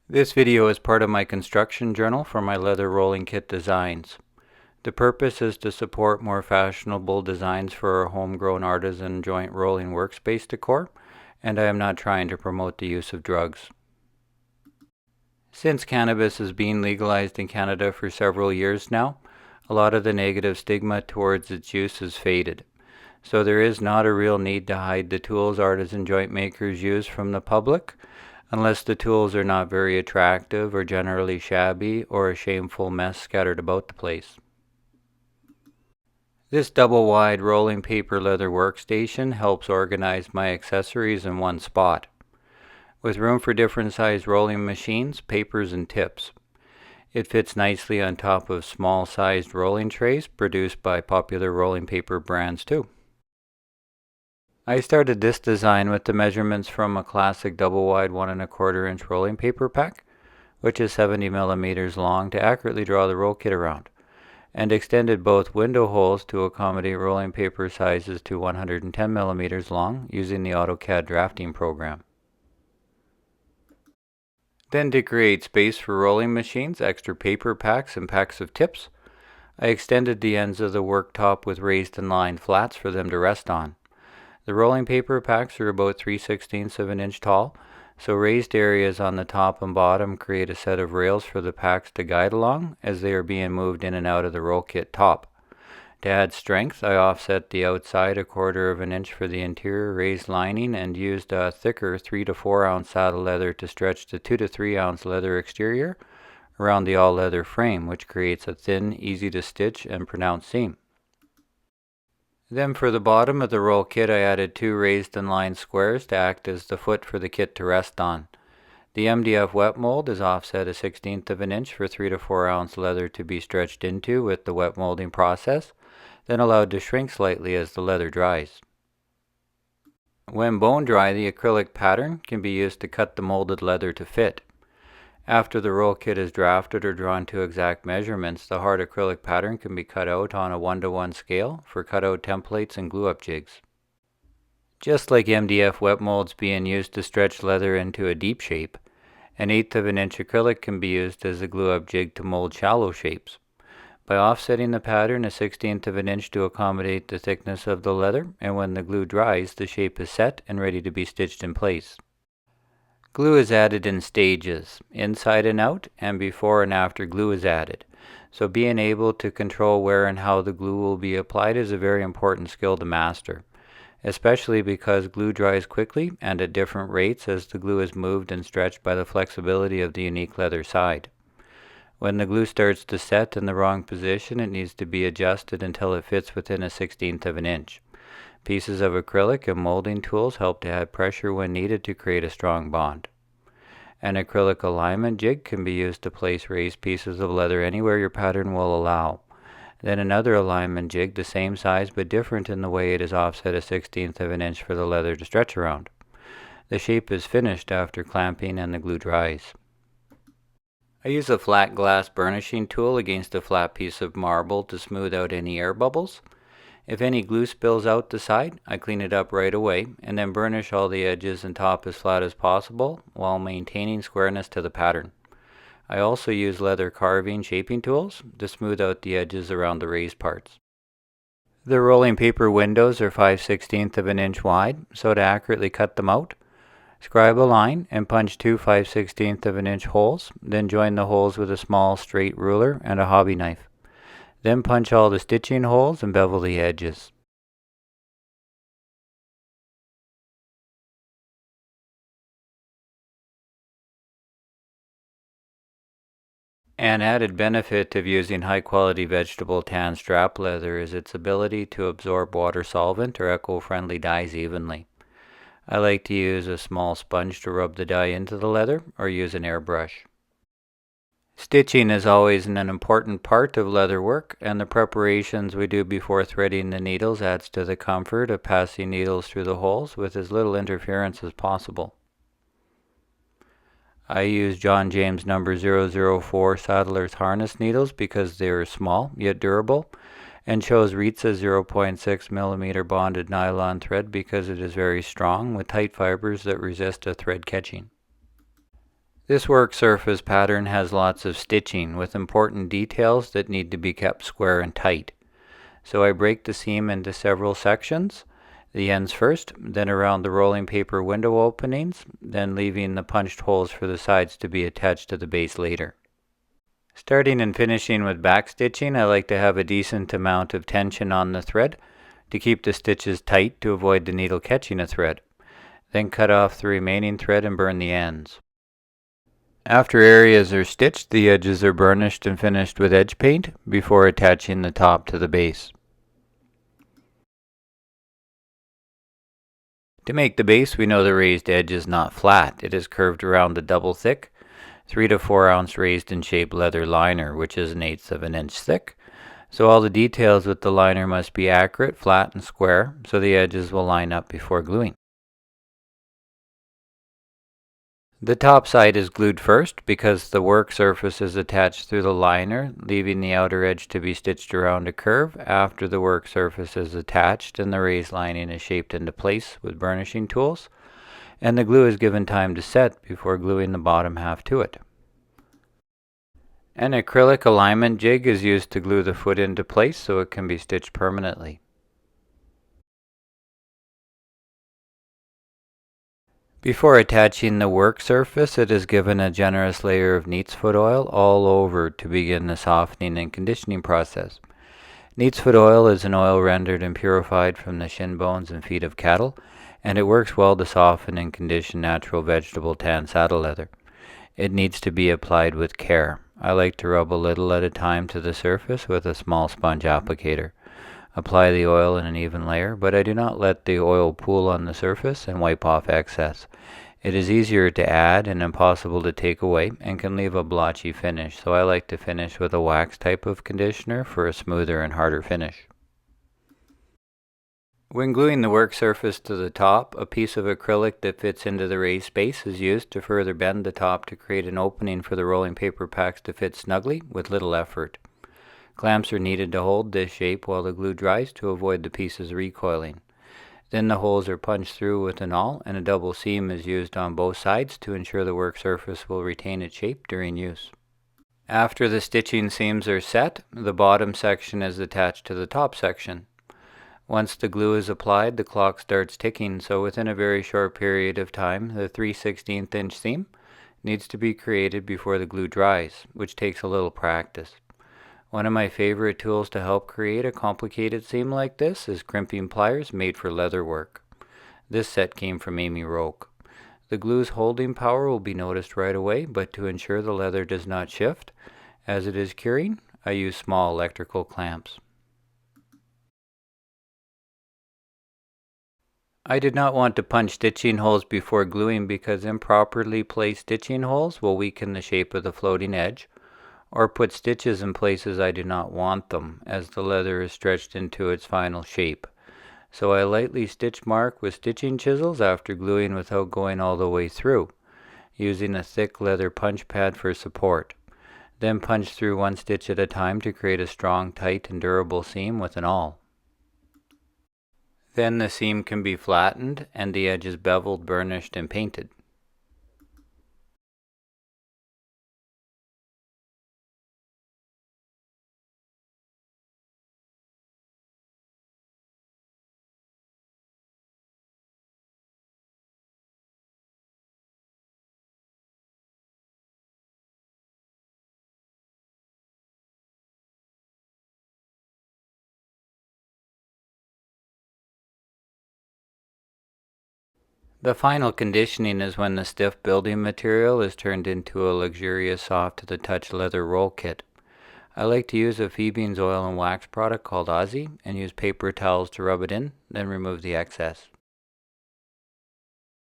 This video is part of my construction journal for my leather rolling kit designs. The purpose is to support more fashionable designs for our homegrown artisan joint rolling workspace decor, and I am not trying to promote the use of drugs. Since cannabis is being legalized in Canada for several years now, a lot of the negative stigma towards its use has faded. So there is not a real need to hide the tools artisan joint makers use from the public, unless the tools are not very attractive or generally shabby or a shameful mess scattered about the place. This double-wide rolling paper leather workstation helps organize my accessories in one spot, with room for different size rolling machines, papers, and tips. It fits nicely on top of small-sized rolling trays produced by popular rolling paper brands too. I started this design with the measurements from a classic double-wide 1 1/4 inch rolling paper pack, which is 70 millimeters long, to accurately draw the roll kit around, and extended both window holes to accommodate rolling paper sizes to 110 millimeters long using the AutoCAD drafting program. Then, to create space for rolling machines, extra paper packs, and packs of tips, I extended the ends of the worktop with raised and lined flats for them to rest on. The rolling paper packs are about 3/16 of an inch tall, so raised areas on the top and bottom create a set of rails for the packs to guide along as they are being moved in and out of the roll kit top. To add strength, I offset the outside 1/4 of an inch for the interior raised lining and used a thicker 3 to 4 ounce saddle leather to stretch the 2 to 3 ounce leather exterior around the all-leather frame, which creates a thin, easy to stitch and pronounced seam. Then for the bottom of the roll kit, I added 2 raised and lined squares to act as the foot for the kit to rest on. The MDF wet mold is offset 1/16 of an inch for 3 to 4 ounce leather to be stretched into with the wet molding process, then allowed to shrink slightly as the leather dries. When bone dry, the acrylic pattern can be used to cut the molded leather to fit. After the roll kit is drafted or drawn to exact measurements, the hard acrylic pattern can be cut out on a 1:1 scale for cutout templates and glue-up jigs. Just like MDF wet molds being used to stretch leather into a deep shape, an 1/8 of an inch acrylic can be used as a glue-up jig to mold shallow shapes. By offsetting the pattern 1/16 of an inch to accommodate the thickness of the leather, and when the glue dries, the shape is set and ready to be stitched in place. Glue is added in stages, inside and out, and before and after glue is added. So being able to control where and how the glue will be applied is a very important skill to master, especially because glue dries quickly and at different rates as the glue is moved and stretched by the flexibility of the unique leather side. When the glue starts to set in the wrong position, it needs to be adjusted until it fits within 1/16 of an inch. Pieces of acrylic and molding tools help to add pressure when needed to create a strong bond. An acrylic alignment jig can be used to place raised pieces of leather anywhere your pattern will allow. Then another alignment jig, the same size but different in the way it is offset 1/16 of an inch for the leather to stretch around. The shape is finished after clamping and the glue dries. I use a flat glass burnishing tool against a flat piece of marble to smooth out any air bubbles. If any glue spills out the side, I clean it up right away and then burnish all the edges and top as flat as possible while maintaining squareness to the pattern. I also use leather carving shaping tools to smooth out the edges around the raised parts. The rolling paper windows are 5/16 of an inch wide, so to accurately cut them out, scribe a line and punch 2 5/16 of an inch holes, then join the holes with a small straight ruler and a hobby knife. Then punch all the stitching holes and bevel the edges. An added benefit of using high-quality vegetable tan strap leather is its ability to absorb water solvent or eco-friendly dyes evenly. I like to use a small sponge to rub the dye into the leather or use an airbrush. Stitching is always an important part of leather work, and the preparations we do before threading the needles adds to the comfort of passing needles through the holes with as little interference as possible. I use John James number 004 Saddler's harness needles because they are small yet durable, and chose Ritza 0.6 millimeter bonded nylon thread because it is very strong with tight fibers that resist a thread catching. This work surface pattern has lots of stitching with important details that need to be kept square and tight. So I break the seam into several sections, the ends first, then around the rolling paper window openings, then leaving the punched holes for the sides to be attached to the base later. Starting and finishing with back stitching, I like to have a decent amount of tension on the thread to keep the stitches tight to avoid the needle catching a thread. Then cut off the remaining thread and burn the ends. After areas are stitched, the edges are burnished and finished with edge paint before attaching the top to the base. To make the base, we know the raised edge is not flat. It is curved around the double thick 3 to 4 ounce raised and shaped leather liner, which is 1/8 of an inch thick. So all the details with the liner must be accurate, flat, and square, so the edges will line up before gluing. The top side is glued first because the work surface is attached through the liner, leaving the outer edge to be stitched around a curve after the work surface is attached and the raised lining is shaped into place with burnishing tools, and the glue is given time to set before gluing the bottom half to it. An acrylic alignment jig is used to glue the foot into place so it can be stitched permanently. Before attaching the work surface, it is given a generous layer of neatsfoot oil all over to begin the softening and conditioning process. Neatsfoot oil is an oil rendered and purified from the shin bones and feet of cattle, and it works well to soften and condition natural vegetable tan saddle leather. It needs to be applied with care. I like to rub a little at a time to the surface with a small sponge applicator. Apply the oil in an even layer, but I do not let the oil pool on the surface and wipe off excess. It is easier to add and impossible to take away and can leave a blotchy finish, so I like to finish with a wax type of conditioner for a smoother and harder finish. When gluing the work surface to the top, a piece of acrylic that fits into the raised space is used to further bend the top to create an opening for the rolling paper packs to fit snugly with little effort. Clamps are needed to hold this shape while the glue dries to avoid the pieces recoiling. Then the holes are punched through with an awl, and a double seam is used on both sides to ensure the work surface will retain its shape during use. After the stitching seams are set, the bottom section is attached to the top section. Once the glue is applied, the clock starts ticking, so within a very short period of time, the 3/16 inch seam needs to be created before the glue dries, which takes a little practice. One of my favorite tools to help create a complicated seam like this is crimping pliers made for leather work. This set came from Amy Roke. The glue's holding power will be noticed right away, but to ensure the leather does not shift as it is curing, I use small electrical clamps. I did not want to punch stitching holes before gluing because improperly placed stitching holes will weaken the shape of the floating edge, or put stitches in places I do not want them, as the leather is stretched into its final shape. So I lightly stitch mark with stitching chisels after gluing without going all the way through, using a thick leather punch pad for support. Then punch through one stitch at a time to create a strong, tight, and durable seam with an awl. Then the seam can be flattened and the edges beveled, burnished, and painted. The final conditioning is when the stiff building material is turned into a luxurious soft to the touch leather roll kit. I like to use a Phoebe's oil and wax product called Aussie and use paper towels to rub it in, then remove the excess.